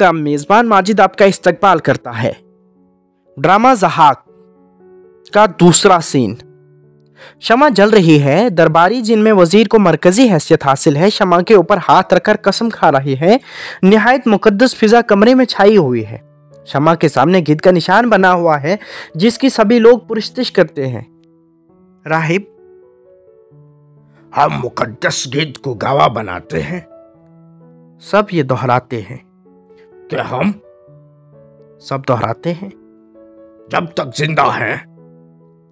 का मेजबान माजिद आपका इस्तकबाल करता है। ड्रामा ज़हाक का दूसरा सीन। शमा जल रही है। दरबारी जिनमें वजीर को मरकजी हैसियत हासिल है शमा के ऊपर हाथ रखकर कसम खा रही है। निहायत मुकद्दस फिजा कमरे में छाई हुई है। शमा के सामने गिद्ध का निशान बना हुआ है जिसकी सभी लोग पुरस्तिश करते हैं। राहिब, हम मुकद्दस गिद्ध को गवाह बनाते हैं। सब ये दोहराते हैं। तो हम? सब दोहराते हैं। जब तक जिंदा हैं।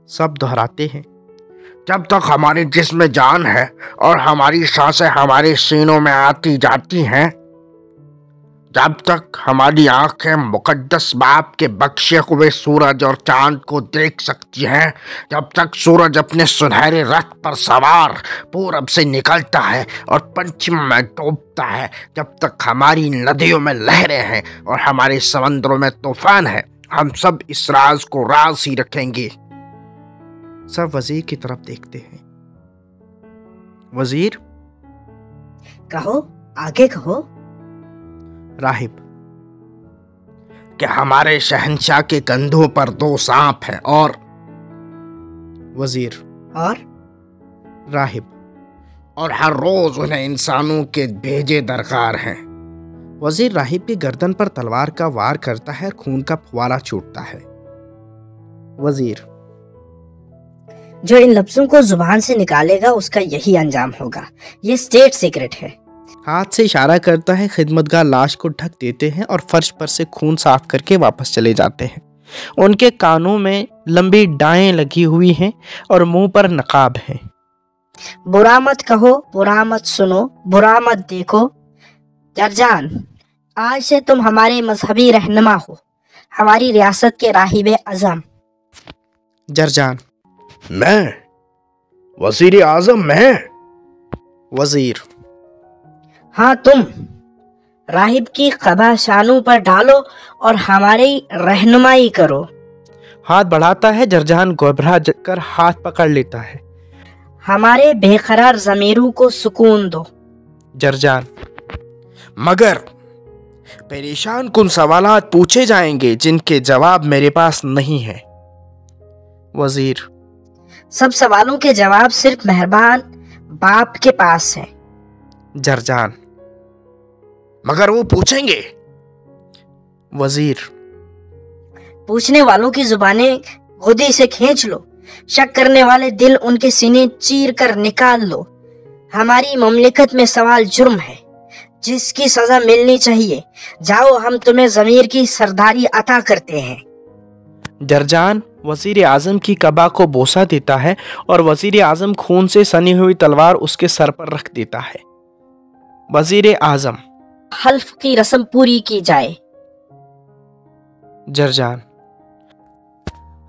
सब दोहराते हैं। जब तक हमारी जिस्म में जान है और हमारी सांसें हमारे सीनों में आती जाती हैं, जब तक हमारी आंखें मुकद्दस बाप के बख्शे हुए सूरज और चांद को देख सकती हैं, जब तक सूरज अपने सुनहरे रथ पर सवार पूरब से निकलता है और पश्चिम में डूबता है, जब तक हमारी नदियों में लहरें हैं और हमारे समंदरों में तूफान है, हम सब इस राज को राज ही रखेंगे। सब वजीर की तरफ देखते हैं। वजीर, कहो, आगे कहो। राहिब, कि हमारे शहंशाह के कंधों पर 2 सांप हैं। और वजीर, और राहिब, और हर रोज उन्हें इंसानों के भेजे दरकार हैं। वजीर राहिब की गर्दन पर तलवार का वार करता है। खून का फुवारा छूटता है। वजीर, जो इन लफ्जों को जुबान से निकालेगा उसका यही अंजाम होगा। ये स्टेट सीक्रेट है। हाथ से इशारा करता है। खिदमतगार लाश को ढक देते हैं और फर्श पर से खून साफ करके वापस चले जाते हैं। उनके कानों में लंबी डाएं लगी हुई हैं और मुंह पर नकाब है। बुरा मत कहो, बुरा मत सुनो, बुरा मत देखो। जरजान, आज से तुम हमारे मजहबी रहनुमा हो, हमारी रियासत के राहिब अज़म। जरजान, मैं? वजीर आजम मैं? वजीर, हाँ तुम। राहिब की क़बा शानों पर डालो और हमारी रहनुमाई करो। हाथ बढ़ाता है। जरजान घबरा कर हाथ पकड़ लेता है। हमारे बेकरार ज़मीरों को सुकून दो। जरजान, मगर परेशान कुन सवालात पूछे जाएंगे जिनके जवाब मेरे पास नहीं है। वजीर, सब सवालों के जवाब सिर्फ मेहरबान बाप के पास है। जरजान, मगर वो पूछेंगे। वजीर, पूछने वालों की जुबानें खुदी से खींच लो। शक करने वाले दिल उनके सीने चीर कर निकाल लो। हमारी ममलिकत में सवाल जुर्म है जिसकी सजा मिलनी चाहिए। जाओ, हम तुम्हें ज़मीर की सरदारी अता करते हैं। जरजान वजीर आजम की कबा को बोसा देता है और वजीर आजम खून से सनी हुई तलवार उसके सर पर रख देता है। वजीर आजम, हल्फ की रस्म पूरी की जाए। जरजान,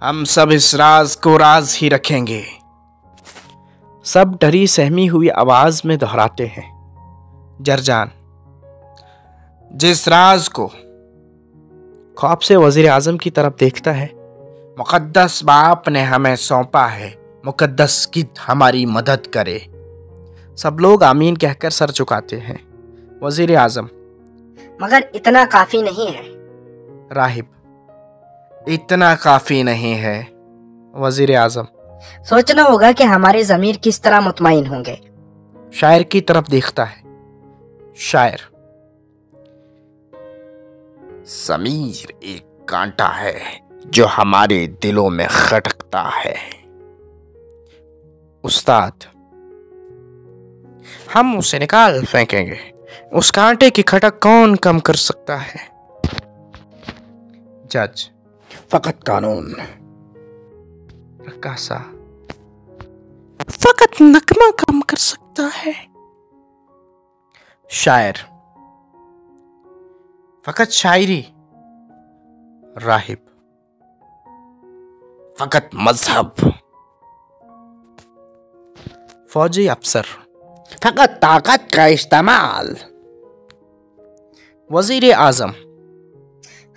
हम सब इस राज को राज ही रखेंगे। सब डरी सहमी हुई आवाज में दोहराते हैं। जरजान, जिस राज को ख्वाब से वजीर आजम की तरफ देखता है। मुकद्दस बाप ने हमें सौंपा है, मुकद्दस गिद्ध हमारी मदद करे। सब लोग आमीन कहकर सर झुकाते हैं। वजीर आजम, मगर इतना काफी नहीं है। राहिब, इतना काफी नहीं है। वजीर आजम, सोचना होगा कि हमारे ज़मीर किस तरह मुतमईन होंगे। शायर की तरफ देखता है। शायर, ज़मीर एक कांटा है जो हमारे दिलों में खटकता है। उस्ताद, हम उसे निकाल फेंकेंगे। उस कांटे की खटक कौन कम कर सकता है? जज, फकत कानून। रकासा, फकत नगमा कम कर सकता है। शायर, फकत शायरी। राहिब, फकत मजहब। फौजी अफसर, फकत ताकत का इस्तेमाल। वजीर आजम,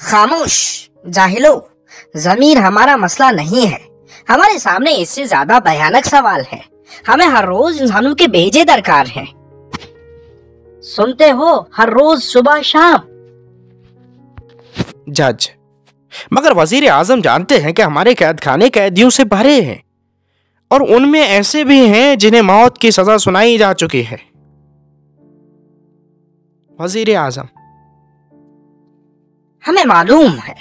खामोश जाहिलो, ज़मीर हमारा मसला नहीं है। हमारे सामने इससे ज्यादा भयानक सवाल है। हमें हर रोज इंसानों के भेजे दरकार हैं। सुनते हो, हर रोज सुबह शाम। जज, मगर वजीर आजम जानते हैं कि हमारे कैद खाने कैदियों से भरे हैं और उनमें ऐसे भी हैं जिन्हें मौत की सजा सुनाई जा चुकी है। वजीर आजम, हमें मालूम है,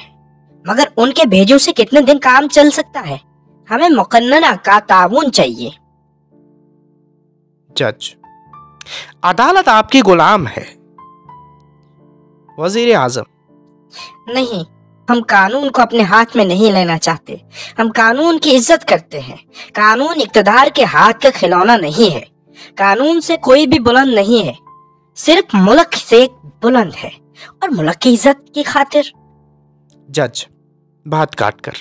मगर उनके भेजों से कितने दिन काम चल सकता है? हमें मुकन्नना का ताउन चाहिए। जज, अदालत आपकी गुलाम है। वजीर आजम, नहीं, हम कानून को अपने हाथ में नहीं लेना चाहते। हम कानून की इज्जत करते हैं। कानून इक्तदार के हाथ का खिलौना नहीं है। कानून से कोई भी बुलंद नहीं है, सिर्फ मुल्क से बुलंद है, और मुल्क की इज्जत की खातिर। जज, बात काटकर,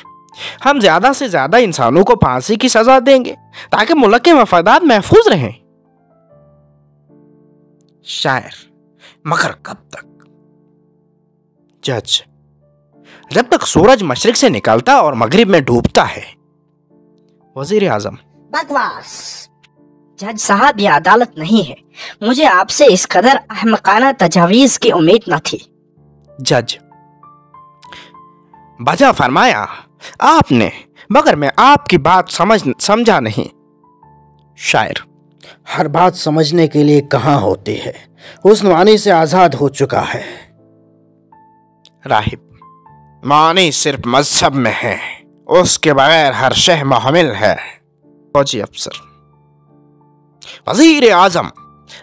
हम ज्यादा से ज्यादा इंसानों को फांसी की सजा देंगे ताकि मुल्क के मफादात महफूज रहें। शायर, मगर कब तक? जज, जब तक सूरज मशरिक से निकलता और मगरिब में डूबता है। वजीर आजम, बकवास। जज साहब, ये अदालत नहीं है। मुझे आपसे इस कदर अहमकाना तजावीज की उम्मीद न थी। जज, बजा फरमाया आपने, मगर मैं आपकी बात समझा नहीं। शायर, हर बात समझने के लिए कहाँ होती है, उस मानी से आजाद हो चुका है। राहिब, मानी सिर्फ मजहब में है, उसके बगैर हर शह मुहमिल है। फौजी अफसर, वजीर आजम,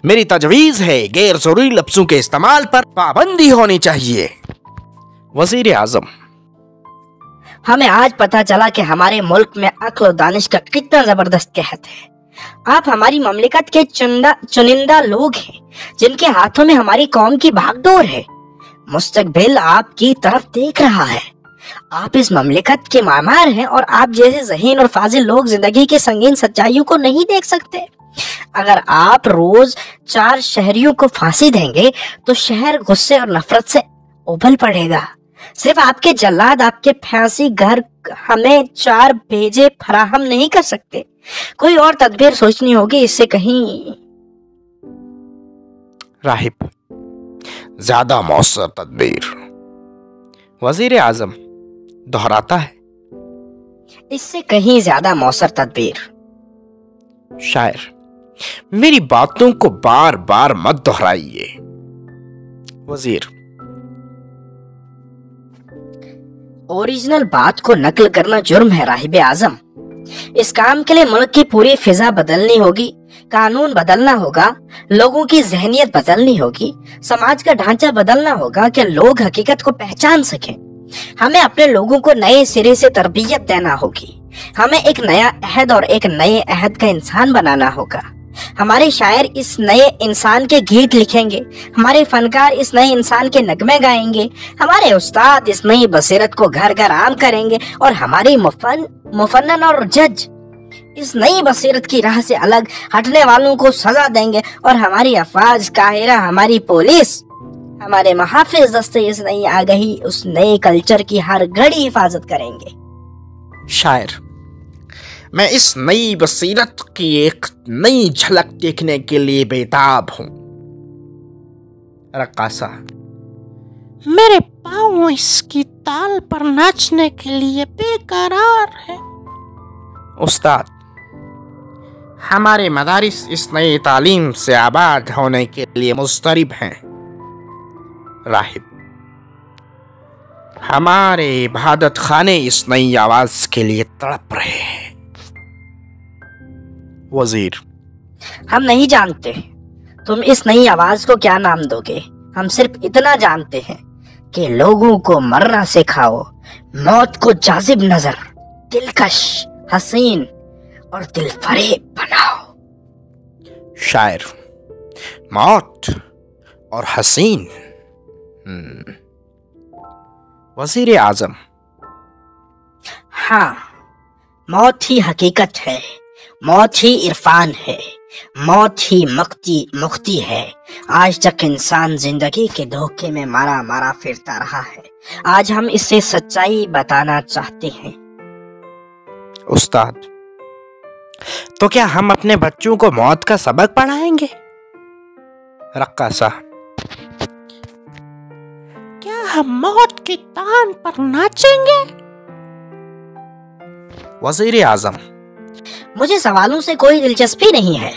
मेरी तजवीज है गैर जरूरी लफ्जों के इस्तेमाल पर पाबंदी होनी चाहिए। वजीर आजम, हमें आज पता चला कि हमारे मुल्क में अक्ल और दानिश का कितना जबरदस्त कहत है। आप हमारी ममलिकत के चुनिंदा लोग हैं, जिनके हाथों में हमारी कौम की भागदौड़ है। मुस्तकबिल आपकी तरफ देख रहा है। आप इस ममलिकत के मामार हैं, और आप जैसे ज़हीन और फाजिल लोग जिंदगी की संगीन सच्चाइयों को नहीं देख सकते। अगर आप रोज 4 शहरियों को फांसी देंगे तो शहर गुस्से और नफरत से उबल पड़ेगा। सिर्फ आपके जल्लाद, आपके फांसी घर हमें 4 भेजे फराहम नहीं कर सकते। कोई और तदबीर सोचनी होगी इससे कहीं। राहिब, ज्यादा मौसर तदबीर। वजीर आजम दोहराता है, इससे कहीं ज्यादा मौसर तदबीर। शायर, मेरी बातों को बार बार मत दोहराइए। वजीर, ओरिजिनल बात को नकल करना जुर्म है राहिब आजम। इस काम के लिए मुल्क की पूरी फिजा बदलनी होगी, कानून बदलना होगा, लोगों की जहनियत बदलनी होगी, समाज का ढांचा बदलना होगा कि लोग हकीकत को पहचान सकें। हमें अपने लोगों को नए सिरे से तरबियत देना होगी। हमें एक नया अहद और एक नए अहद का इंसान बनाना होगा। हमारे शायर इस नए इंसान के गीत लिखेंगे, हमारे फनकार इस नए इंसान के नगमे गाएंगे, हमारे उस्ताद इस नई बसीरत को घर घर आम करेंगे, और हमारे मुफन्नन और जज इस नई बसीरत की राह से अलग हटने वालों को सजा देंगे, और हमारी अफवाज, काहिरा, हमारी पुलिस, हमारे महाफिज दस्ते इस नई आगही, उस नए कल्चर की हर घड़ी हिफाजत करेंगे। शायर, मैं इस नई बसीरत की एक नई झलक देखने के लिए बेताब हूं। रक्कासा, मेरे पाँव इसकी ताल पर नाचने के लिए बेकरार है। उस्ताद, हमारे मदारिस इस नई तालीम से आबाद होने के लिए मुस्तरिब हैं। राहिब, हमारे इबादत खाने इस नई आवाज के लिए तड़प रहे हैं। वजीर, हम नहीं जानते तुम इस नई आवाज को क्या नाम दोगे। हम सिर्फ इतना जानते हैं कि लोगों को मरना सिखाओ, मौत को जाजिब नजर, दिलकश, हसीन और दिलफरेब बनाओ। शायर, मौत और हसीन। वजीर आजम, हाँ, मौत ही हकीकत है, मौत ही इरफान है, मौत ही मुक्ति है। आज तक इंसान जिंदगी के धोखे में मारा मारा फिरता रहा है। आज हम इससे सच्चाई बताना चाहते हैं। उस्ताद, तो क्या हम अपने बच्चों को मौत का सबक पढ़ाएंगे? रक्कासा, क्या हम मौत की तान पर नाचेंगे? वजीर आजम, मुझे सवालों से कोई दिलचस्पी नहीं है।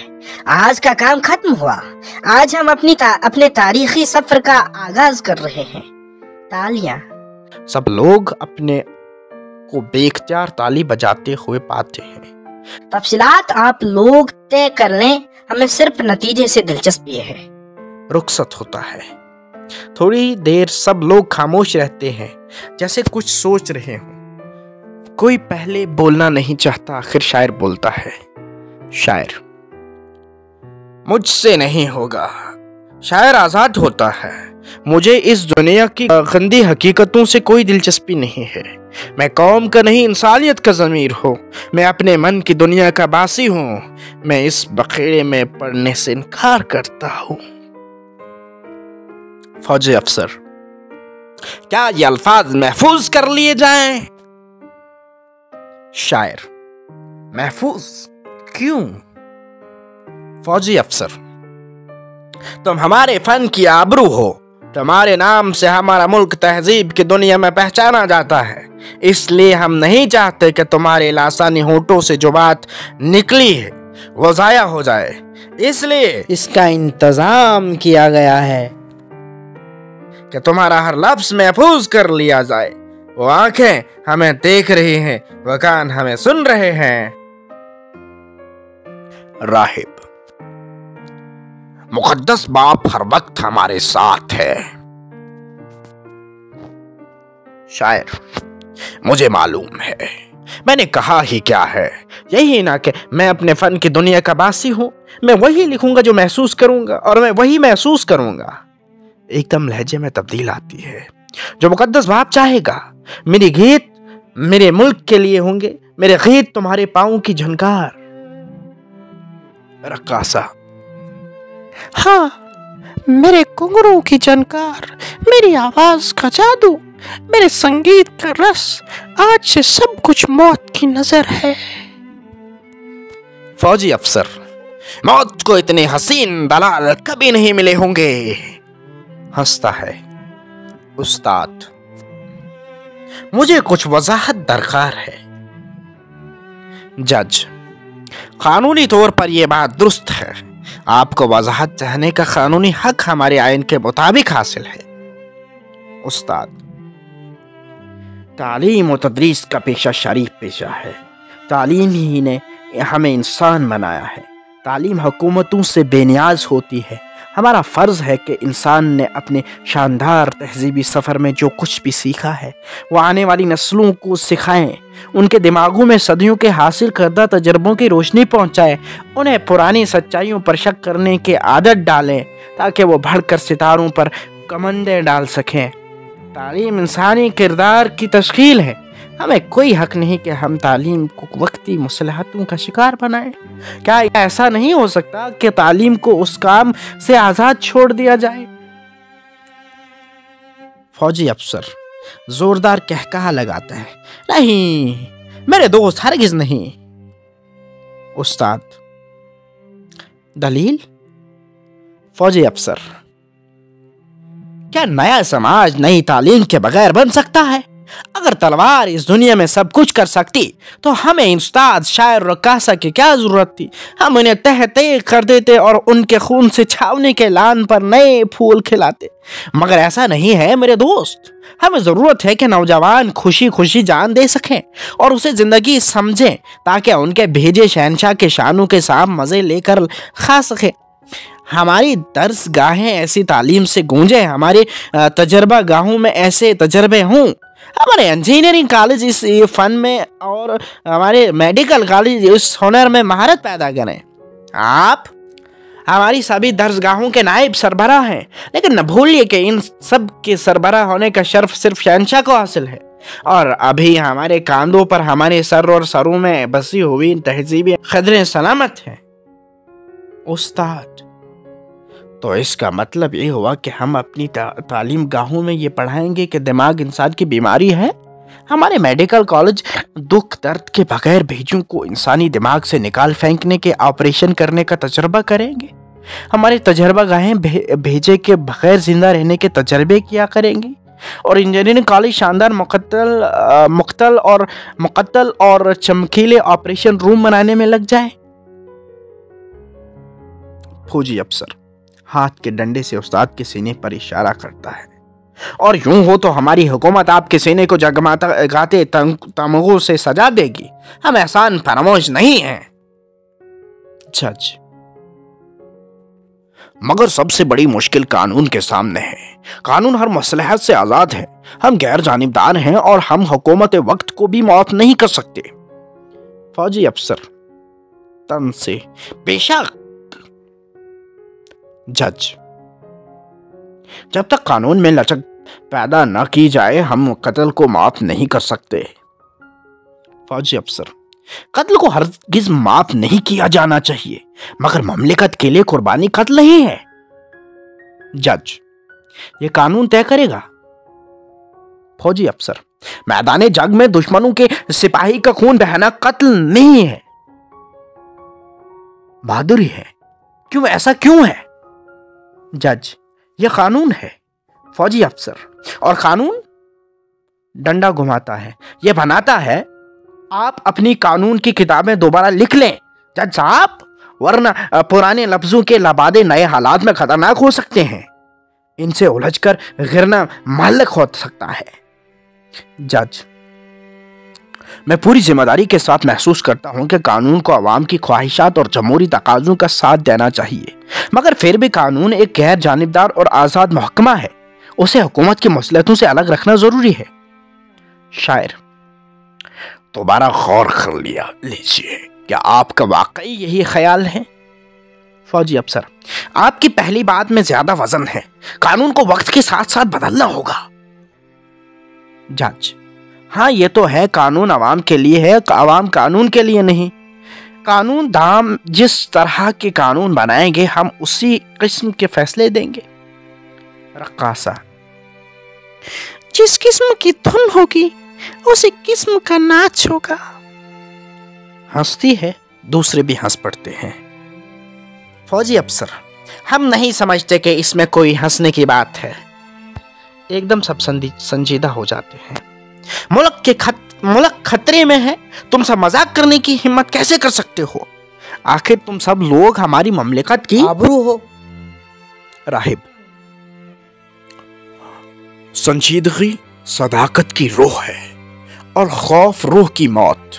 आज का काम खत्म हुआ। आज हम अपने तारीखी सफर का आगाज कर रहे हैं। तालियां। सब लोग अपने को बेख्तियार ताली बजाते हुए पाते हैं। तफसीलात आप लोग तय कर लें, हमें सिर्फ नतीजे से दिलचस्पी है। रुखसत होता है। थोड़ी देर सब लोग खामोश रहते हैं, जैसे कुछ सोच रहे हों। कोई पहले बोलना नहीं चाहता, आखिर शायर बोलता है। शायर, मुझसे नहीं होगा। शायर आजाद होता है। मुझे इस दुनिया की गंदी हकीकतों से कोई दिलचस्पी नहीं है। मैं कौम का नहीं, इंसानियत का ज़मीर हूँ। मैं अपने मन की दुनिया का बासी हूँ। मैं इस बखेड़े में पढ़ने से इनकार करता हूँ। फौजी अफसर, क्या ये अल्फाज महफूज कर लिए जाएं? शायर, महफूज क्यों? फौजी अफसर, तुम हमारे फन की आबरू हो। तुम्हारे नाम से हमारा मुल्क तहजीब की दुनिया में पहचाना जाता है। इसलिए हम नहीं चाहते कि तुम्हारे लासानी होठों से जो बात निकली है वो जाया हो जाए। इसलिए इसका इंतजाम किया गया है कि तुम्हारा हर लफ्ज महफूज कर लिया जाए। वो आंखें हमें देख रही हैं, वो कान हमें सुन रहे हैं। राहिब, मुकद्दस बाप हर वक्त हमारे साथ है। शायर, मुझे मालूम है। मैंने कहा ही क्या है, यही ना कि मैं अपने फन की दुनिया का बासी हूं। मैं वही लिखूंगा जो महसूस करूंगा, और मैं वही महसूस करूंगा। एकदम लहजे में तब्दील आती है। जो मुकद्दस बाप चाहेगा। मेरे गीत मेरे मुल्क के लिए होंगे। मेरे गीत तुम्हारे पाँव की झनकार। रक्कासा, हाँ, मेरे घुंघरू की झनकार, मेरी आवाज का जादू, मेरे संगीत का रस, आज से सब कुछ मौत की नजर है। फौजी अफसर, मौत को इतने हसीन दलाल कभी नहीं मिले होंगे। हंसता है। उस्ताद, मुझे कुछ वजाहत दरकार है। जज, कानूनी तौर पर यह बात दुरुस्त है। आपको वजाहत चाहने का कानूनी हक हमारे आइन के मुताबिक हासिल है। उस्ताद, तालीम और तदरीस का पेशा शरीफ पेशा है। तालीम ही ने हमें इंसान बनाया है। तालीम हुकूमतों से बेनियाज होती है। हमारा फ़र्ज़ है कि इंसान ने अपने शानदार तहज़ीबी सफ़र में जो कुछ भी सीखा है वो आने वाली नस्लों को सिखाएं। उनके दिमागों में सदियों के हासिल करदा तजर्बों की रोशनी पहुंचाएं। उन्हें पुरानी सच्चाइयों पर शक करने की आदत डालें ताकि वो बढ़कर सितारों पर कमंदे डाल सकें। तालीम इंसानी किरदार की तश्कील है। हमें कोई हक नहीं कि हम तालीम को वक्ती मुसलहतों का शिकार बनाएं। क्या ऐसा नहीं हो सकता कि तालीम को उस काम से आज़ाद छोड़ दिया जाए? फौजी अफसर जोरदार कहकहा लगाता है। नहीं मेरे दोस्त, हरगिज नहीं। उस्ताद, दलील? फौजी अफसर, क्या नया समाज नई तालीम के बगैर बन सकता है? अगर तलवार इस दुनिया में सब कुछ कर सकती तो हमें उस्ताद, शायर, रक्कासा की क्या जरूरत थी? हम उन्हें तह तह कर देते और उनके खून से छावनी के लान पर नए फूल खिलाते। मगर ऐसा नहीं है मेरे दोस्त। हमें जरूरत है कि नौजवान खुशी खुशी जान दे सकें और उसे जिंदगी समझें ताकि उनके भेजे शहनशाह के शानों के साथ मजे लेकर खा सके। हमारी दर्स गाहें ऐसी तालीम से गूंजे, हमारे तजर्बा गाहों में ऐसे तजर्बे हों, हमारे इंजीनियरिंग कॉलेज इस फन में और हमारे मेडिकल कॉलेज इस हुनर में महारत पैदा करें। आप हमारी सभी दर्सगाहों के नायब सरबराह हैं, लेकिन न भूलिए कि इन सब के सरबराह होने का शर्फ सिर्फ शहनशाह को हासिल है। और अभी हमारे कांधों पर, हमारे सर और सरों में बसी हुई तहजीबी खदरें सलामत हैं। उस्ताद, तो इसका मतलब ये हुआ कि हम अपनी तालीम गाहों में ये पढ़ाएंगे कि दिमाग इंसान की बीमारी है। हमारे मेडिकल कॉलेज दुख दर्द के बगैर भेजों को इंसानी दिमाग से निकाल फेंकने के ऑपरेशन करने का तजर्बा करेंगे। हमारे तजर्बा गाहें भेजे के बगैर जिंदा रहने के तजर्बे किया करेंगी। اور انجینئرنگ کالج شاندار مقتل اور چمکیلے آپریشن روم بنانے میں لگ جائے؟ فوجی افسر ہاتھ کے ڈنڈے سے استاد کے سینے پر اشارہ کرتا ہے. اور یوں ہو تو ہماری حکومت آپ کے سینے کو جگمگاتے تمغوں سے سجا دے گی. ہم احسان فراموش نہیں ہیں. جج: مگر سب سے بڑی مشکل قانون کے سامنے ہے. قانون ہر مصلحت سے آزاد ہے. ہم غیر جانبدار ہیں اور ہم حکومت وقت کو بھی معاف نہیں کر سکتے. فوجی افسر تن سے: بے شک. جج: جب تک قانون میں لچک پیدا نہ کی جائے ہم قتل کو معاف نہیں کر سکتے. فوجی افسر: قتل کو ہرگز معاف نہیں کیا جانا چاہیے، مگر مملکت کے لیے قربانی قتل نہیں ہے. جج: یہ قانون طے کرے گا. فوجی افسر: میدان جنگ میں دشمنوں کے سپاہی کا خون بہنا قتل نہیں ہے، بہادری ہے. کیوں ایسا کیوں ہے؟ جج: یہ قانون ہے. فوجی افسر: اور قانون؟ ڈنڈا گھماتا ہے. یہ بناتا ہے آپ اپنی قانون کی کتابیں دوبارہ لکھ لیں جج صاحب، ورنہ پرانے لفظوں کے لبادے نئے حالات میں خطرناک ہو سکتے ہیں. ان سے الجھ کر غرنا معلق ہو سکتا ہے. جج: میں پوری ذمہ داری کے ساتھ محسوس کرتا ہوں کہ قانون کو عوام کی خواہشات اور جمہوری تقاضوں کا ساتھ دینا چاہیے، مگر پھر بھی قانون ایک غیر جانبدار اور آزاد محکمہ ہے. اسے حکومت کی مصلحتوں سے الگ رکھنا ضروری ہے. شاعر: دوبارہ غور کر لیجیے. کیا آپ کا واقعی یہی خیال ہے؟ فوجی افسر: آپ کی پہلی بات میں زیادہ وزن ہے. قانون کو وقت کے ساتھ ساتھ بدلنا ہوگا. جج: ہاں یہ تو ہے، قانون عوام کے لیے ہے، عوام قانون کے لیے نہیں. قانون دام جس طرح کے قانون بنائیں گے ہم اسی قسم کے فیصلے دیں گے. رقاصہ: جس قسم کی دھن ہوگی اسی قسم کا ناچ ہوگا. ہنستی ہے، دوسرے بھی ہنس پڑتے ہیں. فوجی افسر: ہم نہیں سمجھتے کہ اس میں کوئی ہنسنے کی بات ہے. ایک دم سب سنجیدہ ہو جاتے ہیں. ملک خطرے میں ہے، تم سب مذاق کرنے کی ہمت کیسے کر سکتے ہو؟ آخر تم سب لوگ ہماری مملکت کی آبرو ہو. راہب: سنجیدگی صداقت کی روح ہے اور خوف روح کی موت.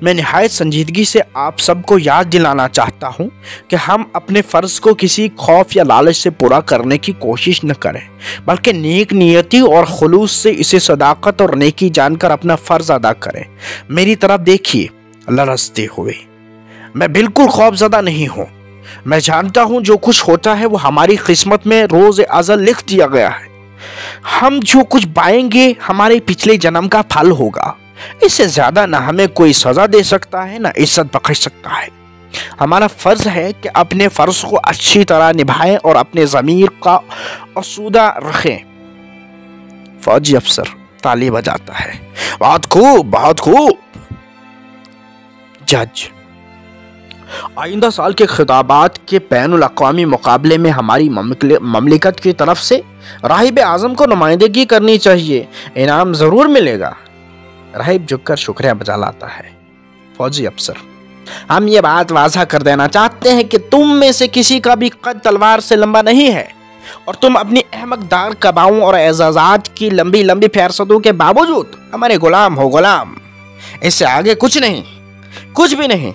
میں نہایت سنجیدگی سے آپ سب کو یاد دلانا چاہتا ہوں کہ ہم اپنے فرض کو کسی خوف یا لالچ سے پورا کرنے کی کوشش نہ کریں، بلکہ نیک نیتی اور خلوص سے اسے صداقت اور نیکی جان کر اپنا فرض ادا کریں. میری طرف دیکھیے لرزتے ہوئے. میں بالکل خوف زدہ نہیں ہوں. میں جانتا ہوں جو کچھ ہوتا ہے وہ ہماری قسمت میں روز ازل لکھ دیا گیا ہے. ہم جو کچھ پائیں گے ہمارے پچھلے جنم کا پھل ہوگا. اس سے زیادہ نہ ہمیں کوئی سزا دے سکتا ہے نہ عزت بخش سکتا ہے. ہمارا فرض ہے کہ اپنے فرض کو اچھی طرح نبھائیں اور اپنے ضمیر کا آسودہ رکھیں. فوجی افسر تالی بجاتا ہے. بہت خوب، بہت خوب. جج: آئندہ سال کے خطابات کے بین الاقوامی مقابلے میں ہماری مملکت کی طرف سے راہب اعظم کو نمائندگی کرنی چاہیے. انعام ضرور ملے گا. راہب جھک کر شکریہ بجا لاتا ہے. فوجی افسر: ہم یہ بات واضح کر دینا چاہتے ہیں کہ تم میں سے کسی کا بھی قد تلوار سے لمبا نہیں ہے اور تم اپنی احمق دار قباؤں اور اعزازات کی لمبی لمبی فہرستوں کے باوجود ہمارے غلام ہو. غلام، اس سے آگے کچھ نہیں، کچھ بھی نہیں.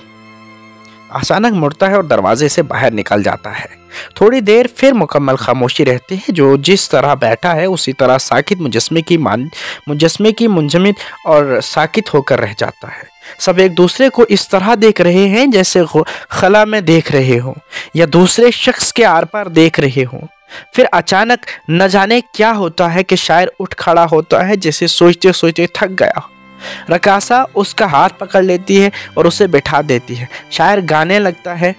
اچانک مڑتا ہے اور دروازے سے باہر نکل جاتا ہے. تھوڑی دیر پھر مکمل خاموشی رہتی ہے. جو جس طرح بیٹھا ہے اسی طرح ساکت مجسمے کی منجمد اور ساکت ہو کر رہ جاتا ہے. سب ایک دوسرے کو اس طرح دیکھ رہے ہیں جیسے خلا میں دیکھ رہے ہوں یا دوسرے شخص کے آر پار دیکھ رہے ہوں. پھر اچانک نہ جانے کیا ہوتا ہے کہ شاعر اٹھ کھڑا ہوتا ہے جیسے سوچتے سوچتے تھک گیا. رقاصہ اس کا ہاتھ پکڑ لیتی ہے اور اسے بٹھا دیتی ہے. شاعر گانے لگتا ہے.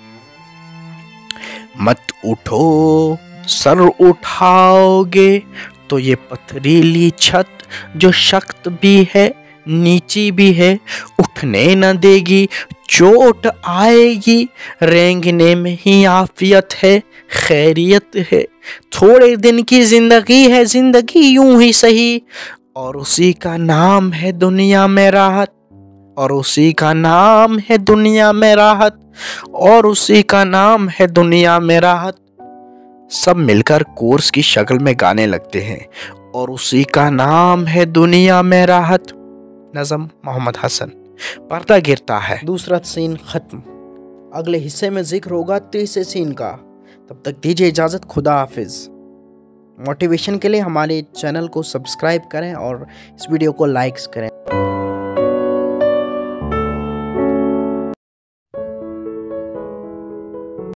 مت اٹھو، سر اٹھاؤ گے تو یہ پتھریلی چھت جو سخت بھی ہے نیچی بھی ہے اٹھنے نہ دے گی. چوٹ آئے گی، رینگنے میں ہی عافیت ہے، खैरियत है, थोड़े दिन की जिंदगी है, जिंदगी यूं ही सही, और उसी का नाम है दुनिया में राहत, और उसी का नाम है दुनिया में राहत, और उसी का नाम है दुनिया में राहत। सब मिलकर कोर्स की शक्ल में गाने लगते हैं, और उसी का नाम है दुनिया में राहत। नज़म मोहम्मद हसन। पर्दा गिरता है, दूसरा सीन खत्म। अगले हिस्से में जिक्र होगा तीसरे सीन का। तब तक दीजिए इजाज़त, खुदा हाफिज़। मोटिवेशन के लिए हमारे चैनल को सब्सक्राइब करें और इस वीडियो को लाइक्स करें।